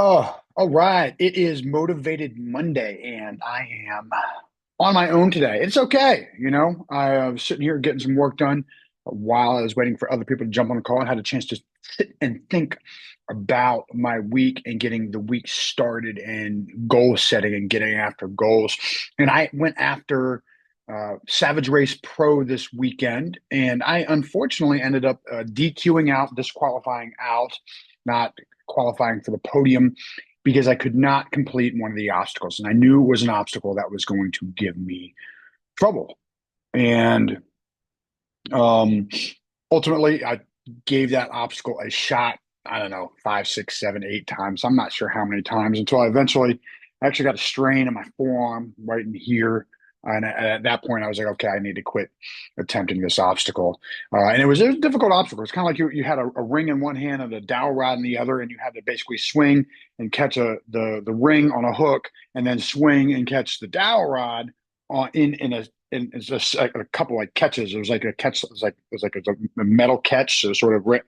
Oh, all right. It is Motivated Monday, and I am on my own today. It's okay. I was sitting here getting some work done while I was waiting for other people to jump on the call and had a chance to sit and think about my week and getting the week started and goal setting and getting after goals. And I went after Savage Race Pro this weekend, and I unfortunately ended up DQing out, disqualifying out, not qualifying for the podium because I could not complete one of the obstacles. And I knew it was an obstacle that was going to give me trouble. And um, ultimately, I gave that obstacle a shot. I don't know, five, six, seven, 8 times. I'm not sure how many times until I eventually actually got a strain in my forearm right in here. And at that point, I was like, okay, I need to quit attempting this obstacle. And it was a difficult obstacle. It's kind of like you had a ring in one hand and a dowel rod in the other, and you had to basically swing and catch the ring on a hook, and then swing and catch the dowel rod in it's just a couple like catches. It was like a catch. It was like a metal catch, so sort of like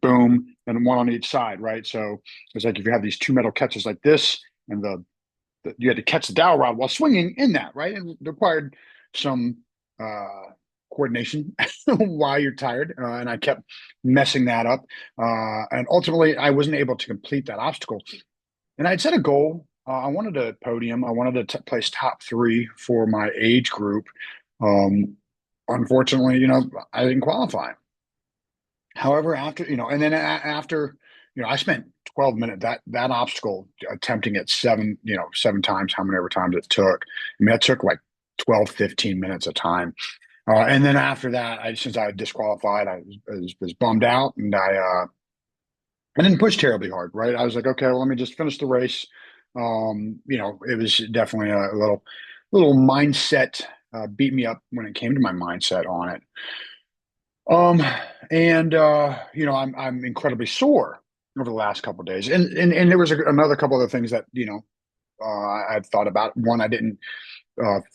boom, and one on each side, right? So it's like if you have these two metal catches like this, and you had to catch the dowel rod while swinging in that, right? And it required some coordination while you're tired, and I kept messing that up, and ultimately I wasn't able to complete that obstacle. And I'd set a goal. I wanted a podium. I wanted to place top three for my age group. Um, Unfortunately, I didn't qualify. However, and then after, I spent 12 minutes that obstacle attempting it seven times, how many ever times it took. I mean, that took like 12, 15 minutes a time. And then after that, since I had disqualified, I was bummed out, and I didn't push terribly hard, right? I was like, okay, well, let me just finish the race. It was definitely a little mindset beat me up when it came to my mindset on it. Um, and I'm incredibly sore over the last couple of days, and there was another couple other things that I've thought about. One, I didn't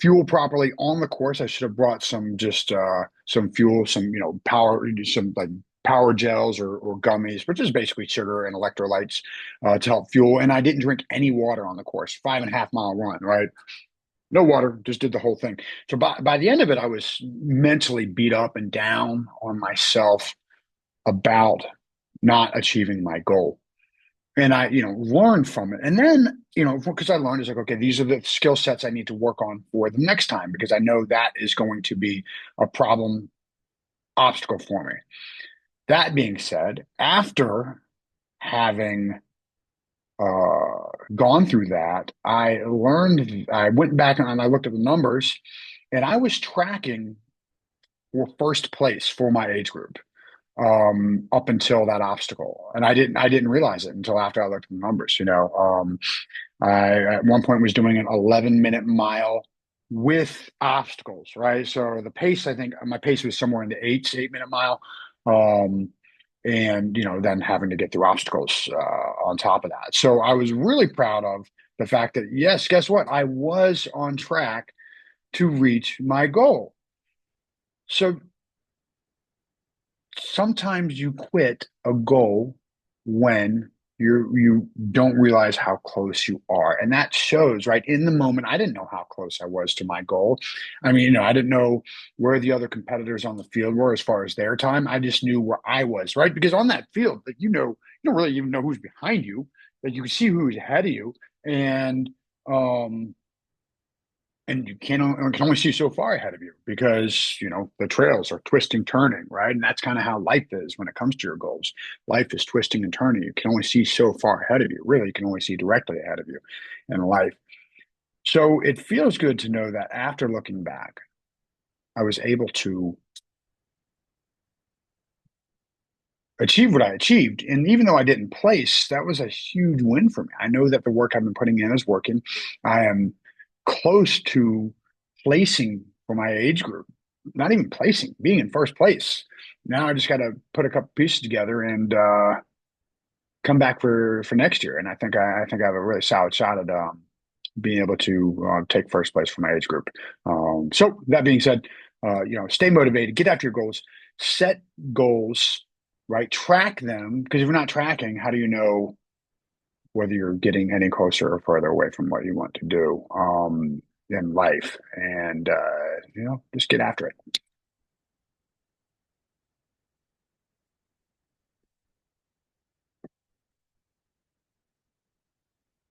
fuel properly on the course. I should have brought some fuel, some power, some like power gels or gummies, which is basically sugar and electrolytes to help fuel. And I didn't drink any water on the course. 5.5 mile run, right? No water, just did the whole thing. So by the end of it, I was mentally beat up and down on myself about not achieving my goal. And I, learned from it. And then, because I learned, it's like, okay, these are the skill sets I need to work on for the next time because I know that is going to be a problem obstacle for me. That being said, after having gone through that, I went back and I looked at the numbers, and I was tracking for first place for my age group up until that obstacle. And I didn't realize it until after I looked at the numbers. I at one point was doing an 11-minute mile with obstacles, right? So the pace, I think my pace was somewhere in the 8-minute mile. Um, and then having to get through obstacles on top of that. So I was really proud of the fact that, yes, guess what? I was on track to reach my goal. So sometimes you quit a goal when you don't realize how close you are, and that shows right in the moment. I didn't know how close I was to my goal. I mean, I didn't know where the other competitors on the field were as far as their time. I just knew where I was, right? Because on that field, like, you don't really even know who's behind you, that you can see who's ahead of you. And um and you can only see so far ahead of you because the trails are twisting, turning, right? And that's kind of how life is when it comes to your goals. Life is twisting and turning. You can only see so far ahead of you. Really, you can only see directly ahead of you in life. So it feels good to know that after looking back, I was able to achieve what I achieved. And even though I didn't place, that was a huge win for me. I know that the work I've been putting in is working. I am close to placing for my age group, not even placing, being in first place. Now I just got to put a couple pieces together and come back for next year. And I think I have a really solid shot at being able to take first place for my age group. So that being said, stay motivated, get after your goals, set goals, right? Track them, because if you're not tracking, how do you know whether you're getting any closer or further away from what you want to do in life. And just get after it.